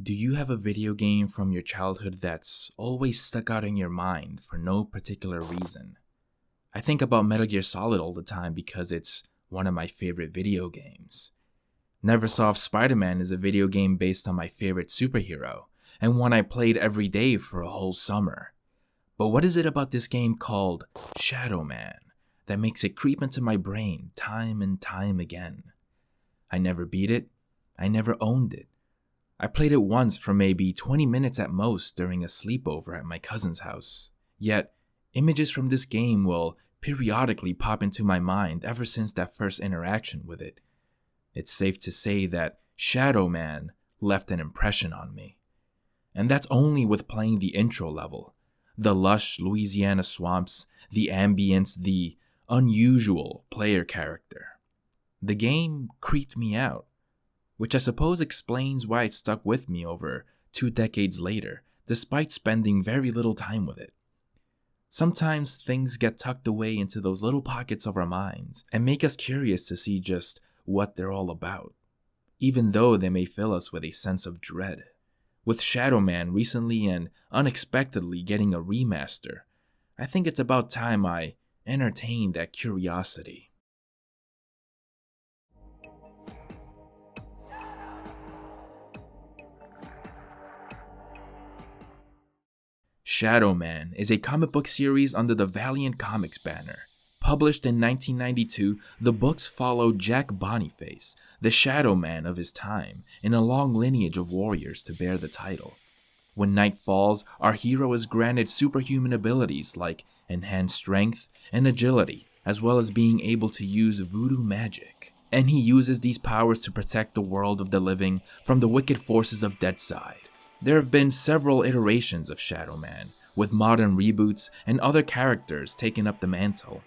Do you have a video game from your childhood that's always stuck out in your mind for no particular reason? I think about Metal Gear Solid all the time because it's one of my favorite video games. Neversoft Spider-Man is a video game based on my favorite superhero, and one I played every day for a whole summer. But what is it about this game called Shadow Man that makes it creep into my brain time and time again? I never beat it, I never owned it. I played it once for maybe 20 minutes at most during a sleepover at my cousin's house. Yet, images from this game will periodically pop into my mind ever since that first interaction with it. It's safe to say that Shadow Man left an impression on me. And that's only with playing the intro level. The lush Louisiana swamps, the ambience, the unusual player character. The game creeped me out, which I suppose explains why it stuck with me over 2 decades later, despite spending very little time with it. Sometimes things get tucked away into those little pockets of our minds and make us curious to see just what they're all about, even though they may fill us with a sense of dread. With Shadow Man recently and unexpectedly getting a remaster, I think it's about time I entertained that curiosity. Shadow Man is a comic book series under the Valiant Comics banner. Published in 1992, the books follow Jack Boniface, the Shadow Man of his time, in a long lineage of warriors to bear the title. When night falls, our hero is granted superhuman abilities like enhanced strength and agility, as well as being able to use voodoo magic. And he uses these powers to protect the world of the living from the wicked forces of Deadside. There have been several iterations of Shadow Man, with modern reboots and other characters taking up the mantle.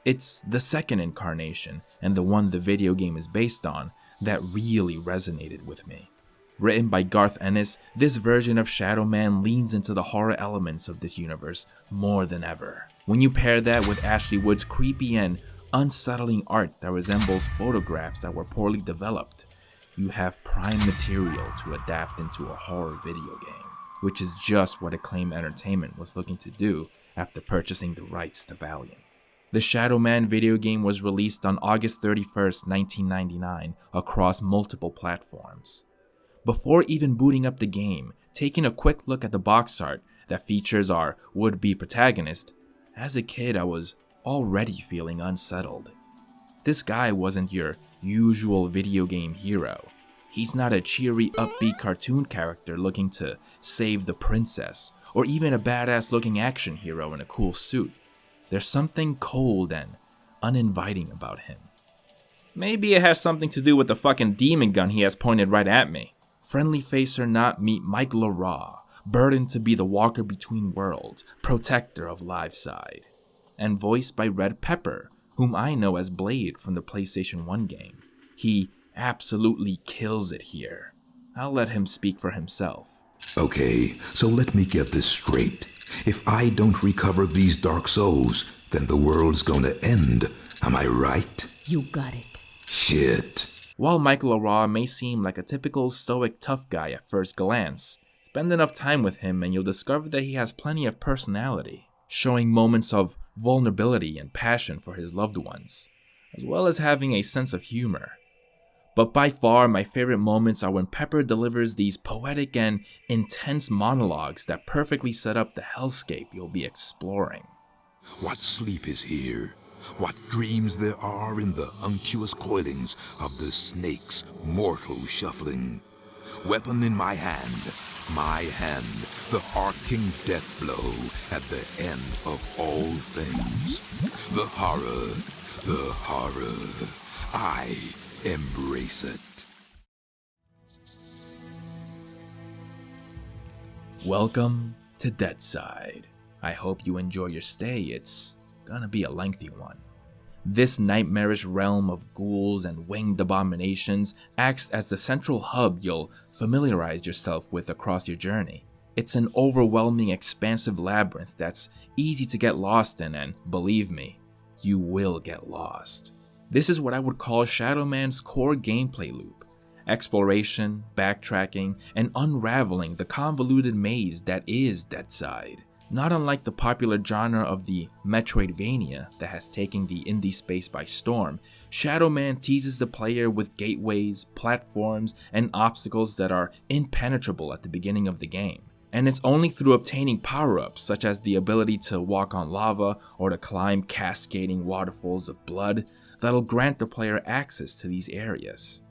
It's the second incarnation, and the one the video game is based on, that really resonated with me. Written by Garth Ennis, this version of Shadow Man leans into the horror elements of this universe more than ever. When you pair that with Ashley Wood's creepy and unsettling art that resembles photographs that were poorly developed, you have prime material to adapt into a horror video game, which is just what Acclaim Entertainment was looking to do after purchasing the rights to Valiant. The Shadow Man video game was released on August 31st, 1999 across multiple platforms. Before even booting up the game, taking a quick look at the box art that features our would-be protagonist, as a kid I was already feeling unsettled. This guy wasn't your usual video game hero. He's not a cheery, upbeat cartoon character looking to save the princess, or even a badass looking action hero in a cool suit. There's something cold and uninviting about him. Maybe it has something to do with the fucking demon gun he has pointed right at me. Friendly face or not, meet Mike LaRaw, burdened to be the walker between worlds, protector of Liveside, and voiced by Red Pepper, whom I know as Blade from the PlayStation 1 game. He absolutely kills it here. I'll let him speak for himself. Okay, so let me get this straight. If I don't recover these dark souls, then the world's gonna end. Am I right? You got it. Shit. While Mike LaRaw may seem like a typical stoic tough guy at first glance, spend enough time with him and you'll discover that he has plenty of personality, showing moments of vulnerability and passion for his loved ones, as well as having a sense of humor. But by far, my favorite moments are when Pepper delivers these poetic and intense monologues that perfectly set up the hellscape you'll be exploring. What sleep is here? What dreams there are in the unctuous coilings of the snake's mortal shuffling? Weapon in my hand, the arcing death blow at the end of all things. The horror, I embrace it. Welcome to Deadside. I hope you enjoy your stay. It's gonna be a lengthy one. This nightmarish realm of ghouls and winged abominations acts as the central hub you'll familiarize yourself with across your journey. It's an overwhelming, expansive labyrinth that's easy to get lost in, and believe me, you will get lost. This is what I would call Shadow Man's core gameplay loop, exploration, backtracking, and unraveling the convoluted maze that is Deadside. Not unlike the popular genre of the Metroidvania that has taken the indie space by storm, Shadow Man teases the player with gateways, platforms, and obstacles that are impenetrable at the beginning of the game. And it's only through obtaining power-ups such as the ability to walk on lava or to climb cascading waterfalls of blood that'll grant the player access to these areas.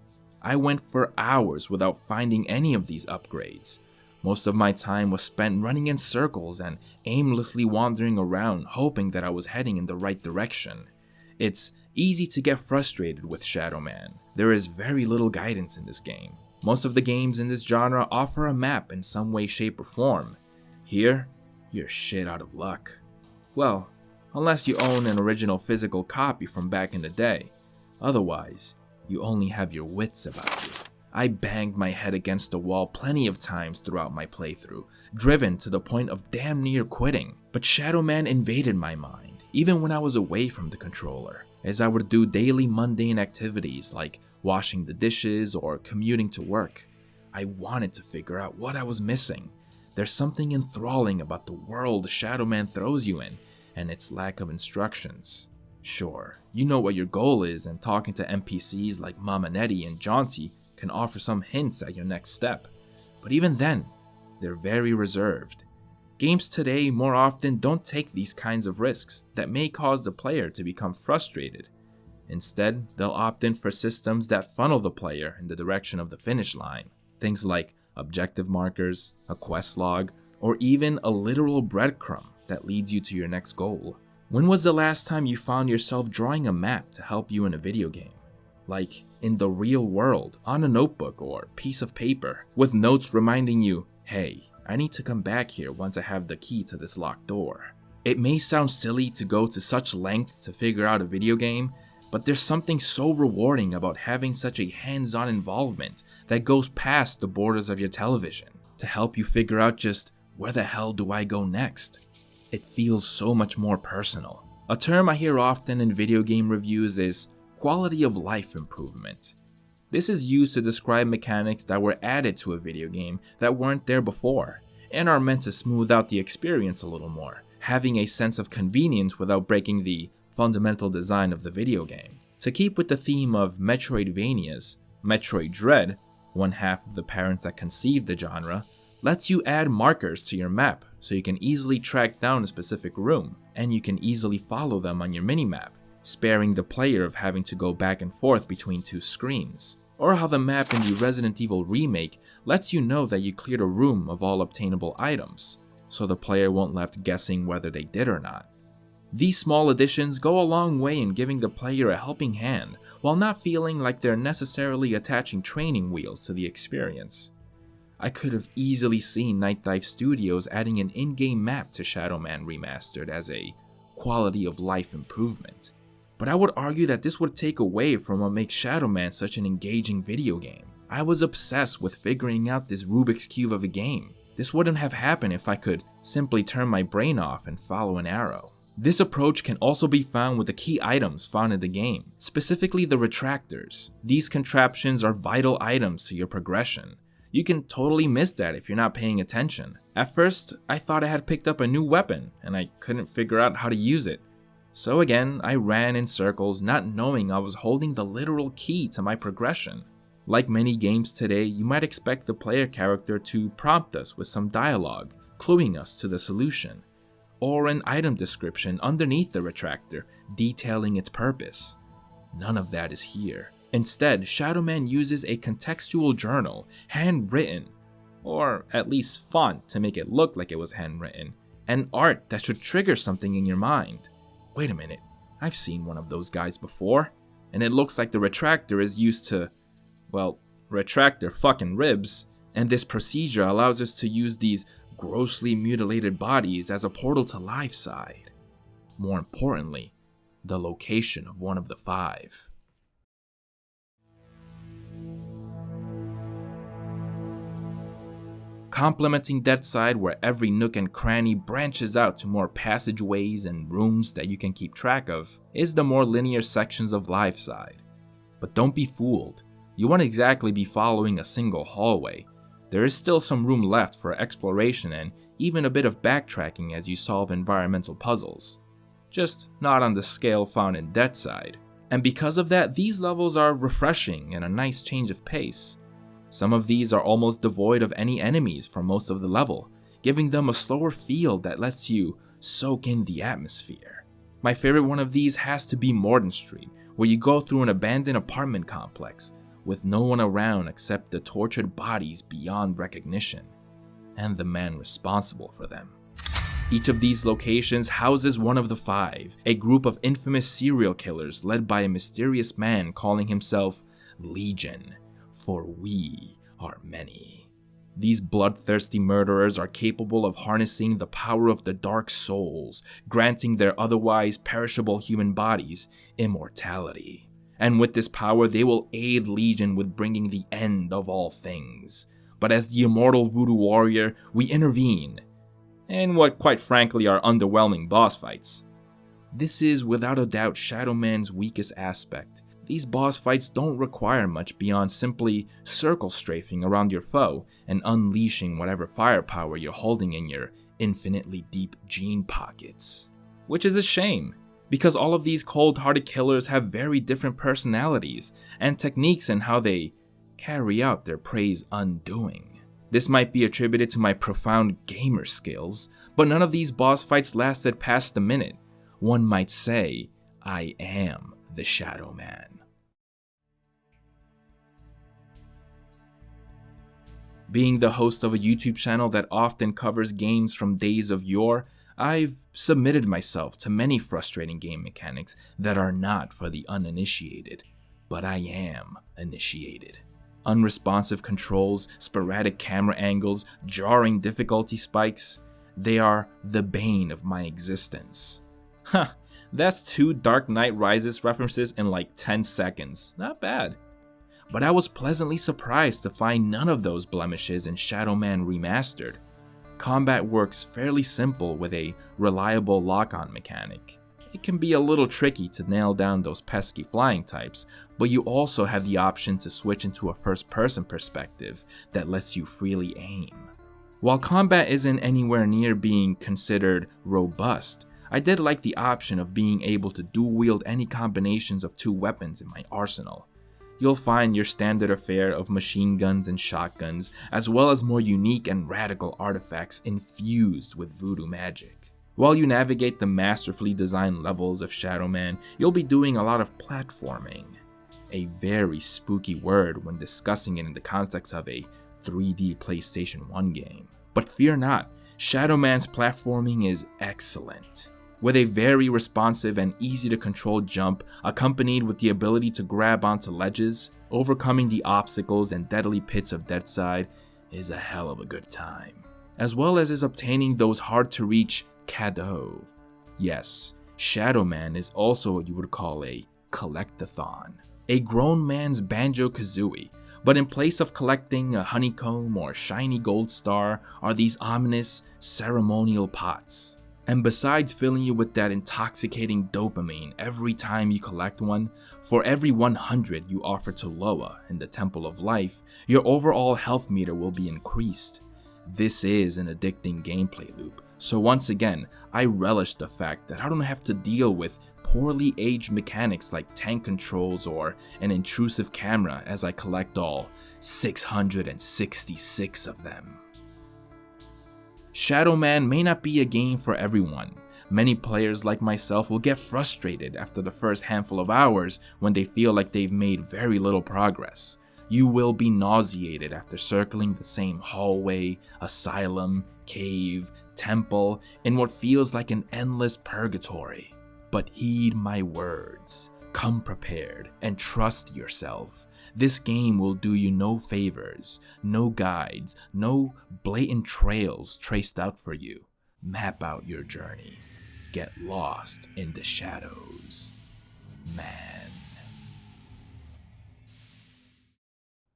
I went for hours without finding any of these upgrades. Most of my time was spent running in circles and aimlessly wandering around hoping that I was heading in the right direction. It's easy to get frustrated with Shadow Man. There is very little guidance in this game. Most of the games in this genre offer a map in some way, shape, or form. Here, you're shit out of luck. Well, unless you own an original physical copy from back in the day. Otherwise, you only have your wits about you. I banged my head against the wall plenty of times throughout my playthrough, driven to the point of damn near quitting. But Shadow Man invaded my mind, even when I was away from the controller, as I would do daily mundane activities like washing the dishes or commuting to work. I wanted to figure out what I was missing. There's something enthralling about the world Shadow Man throws you in, and its lack of instructions. Sure, you know what your goal is, and talking to NPCs like Mama Nettie and Jaunty can offer some hints at your next step, but even then, they're very reserved. Games today more often don't take these kinds of risks that may cause the player to become frustrated. Instead, they'll opt in for systems that funnel the player in the direction of the finish line. Things like objective markers, a quest log, or even a literal breadcrumb that leads you to your next goal. When was the last time you found yourself drawing a map to help you in a video game? Like in the real world, on a notebook or piece of paper, with notes reminding you, hey, I need to come back here once I have the key to this locked door. It may sound silly to go to such lengths to figure out a video game, but there's something so rewarding about having such a hands-on involvement that goes past the borders of your television to help you figure out just where the hell do I go next. It feels so much more personal. A term I hear often in video game reviews is quality of life improvement. This is used to describe mechanics that were added to a video game that weren't there before, and are meant to smooth out the experience a little more, having a sense of convenience without breaking the fundamental design of the video game. To keep with the theme of Metroidvanias, Metroid Dread, one half of the parents that conceived the genre, lets you add markers to your map so you can easily track down a specific room, and you can easily follow them on your minimap, sparing the player of having to go back and forth between two screens. Or how the map in the Resident Evil remake lets you know that you cleared a room of all obtainable items, so the player won't left guessing whether they did or not. These small additions go a long way in giving the player a helping hand, while not feeling like they're necessarily attaching training wheels to the experience. I could have easily seen Night Dive Studios adding an in-game map to Shadow Man Remastered as a quality of life improvement. But I would argue that this would take away from what makes Shadow Man such an engaging video game. I was obsessed with figuring out this Rubik's Cube of a game. This wouldn't have happened if I could simply turn my brain off and follow an arrow. This approach can also be found with the key items found in the game, specifically the retractors. These contraptions are vital items to your progression. You can totally miss that if you're not paying attention. At first, I thought I had picked up a new weapon, and I couldn't figure out how to use it. So again, I ran in circles not knowing I was holding the literal key to my progression. Like many games today, you might expect the player character to prompt us with some dialogue, cluing us to the solution, or an item description underneath the retractor detailing its purpose. None of that is here. Instead, Shadow Man uses a contextual journal, handwritten, or at least font to make it look like it was handwritten, and art that should trigger something in your mind. Wait a minute, I've seen one of those guys before, and it looks like the retractor is used to, well, retract their fucking ribs, and this procedure allows us to use these grossly mutilated bodies as a portal to life side. More importantly, the location of one of the five. Complementing Deadside, where every nook and cranny branches out to more passageways and rooms that you can keep track of, is the more linear sections of Liveside. But don't be fooled. You won't exactly be following a single hallway. There is still some room left for exploration and even a bit of backtracking as you solve environmental puzzles. Just not on the scale found in Deadside. And because of that, these levels are refreshing and a nice change of pace. Some of these are almost devoid of any enemies for most of the level, giving them a slower feel that lets you soak in the atmosphere. My favorite one of these has to be Morden Street, where you go through an abandoned apartment complex with no one around except the tortured bodies beyond recognition, and the man responsible for them. Each of these locations houses one of the five, a group of infamous serial killers led by a mysterious man calling himself Legion, for we are many. These bloodthirsty murderers are capable of harnessing the power of the dark souls, granting their otherwise perishable human bodies immortality. And with this power, they will aid Legion with bringing the end of all things. But as the immortal voodoo warrior, we intervene in what quite frankly are underwhelming boss fights. This is without a doubt Shadow Man's weakest aspect. These boss fights don't require much beyond simply circle strafing around your foe and unleashing whatever firepower you're holding in your infinitely deep gene pockets. Which is a shame, because all of these cold-hearted killers have very different personalities and techniques in how they carry out their prey's undoing. This might be attributed to my profound gamer skills, but none of these boss fights lasted past a minute. One might say, I am the Shadow Man. Being the host of a YouTube channel that often covers games from days of yore, I've submitted myself to many frustrating game mechanics that are not for the uninitiated, but I am initiated. Unresponsive controls, sporadic camera angles, jarring difficulty spikes, they are the bane of my existence. That's 2 Dark Knight Rises references in like 10 seconds, not bad. But I was pleasantly surprised to find none of those blemishes in Shadow Man Remastered. Combat works fairly simple with a reliable lock-on mechanic. It can be a little tricky to nail down those pesky flying types, but you also have the option to switch into a first-person perspective that lets you freely aim. While combat isn't anywhere near being considered robust, I did like the option of being able to dual-wield any combinations of 2 weapons in my arsenal. You'll find your standard affair of machine guns and shotguns, as well as more unique and radical artifacts infused with voodoo magic. While you navigate the masterfully designed levels of Shadow Man, you'll be doing a lot of platforming. A very spooky word when discussing it in the context of a 3D PlayStation 1 game. But fear not, Shadow Man's platforming is excellent. With a very responsive and easy to control jump, accompanied with the ability to grab onto ledges, overcoming the obstacles and deadly pits of Deadside is a hell of a good time. As well as is obtaining those hard to reach cadeaux. Yes, Shadow Man is also what you would call a collectathon. A grown man's Banjo-Kazooie, but in place of collecting a honeycomb or shiny gold star are these ominous ceremonial pots. And besides filling you with that intoxicating dopamine every time you collect one, for every 100 you offer to Loa in the Temple of Life, your overall health meter will be increased. This is an addicting gameplay loop, so once again, I relish the fact that I don't have to deal with poorly aged mechanics like tank controls or an intrusive camera as I collect all 666 of them. Shadow Man may not be a game for everyone. Many players like myself will get frustrated after the first handful of hours when they feel like they've made very little progress. You will be nauseated after circling the same hallway, asylum, cave, temple, in what feels like an endless purgatory. But heed my words. Come prepared and trust yourself. This game will do you no favors, no guides, no blatant trails traced out for you. Map out your journey. Get lost in the shadows, man.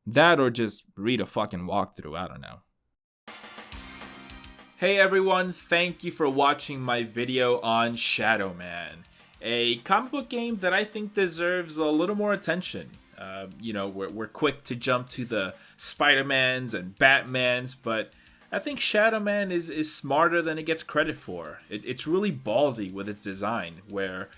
That or just read a fucking walkthrough, I don't know. Hey everyone, thank you for watching my video on Shadow Man, a comic book game that I think deserves a little more attention. We're quick to jump to the Spider-Mans and Batmans, but I think Shadow Man is smarter than it gets credit for. It's really ballsy with its design, where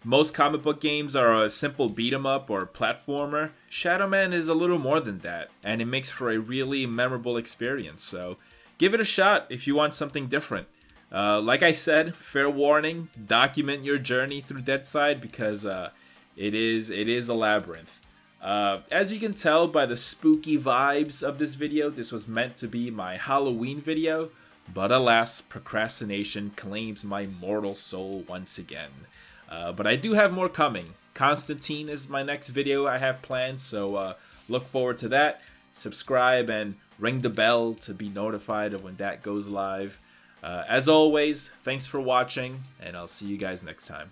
most comic book games are a simple beat 'em up or platformer. Shadow Man is a little more than that, and it makes for a really memorable experience. So give it a shot if you want something different. Like I said, fair warning, document your journey through Deadside because it is a labyrinth. As you can tell by the spooky vibes of this video, this was meant to be my Halloween video, but alas, procrastination claims my mortal soul once again. But I do have more coming. Constantine is my next video I have planned, so look forward to that. Subscribe and ring the bell to be notified of when that goes live. As always, thanks for watching, and I'll see you guys next time.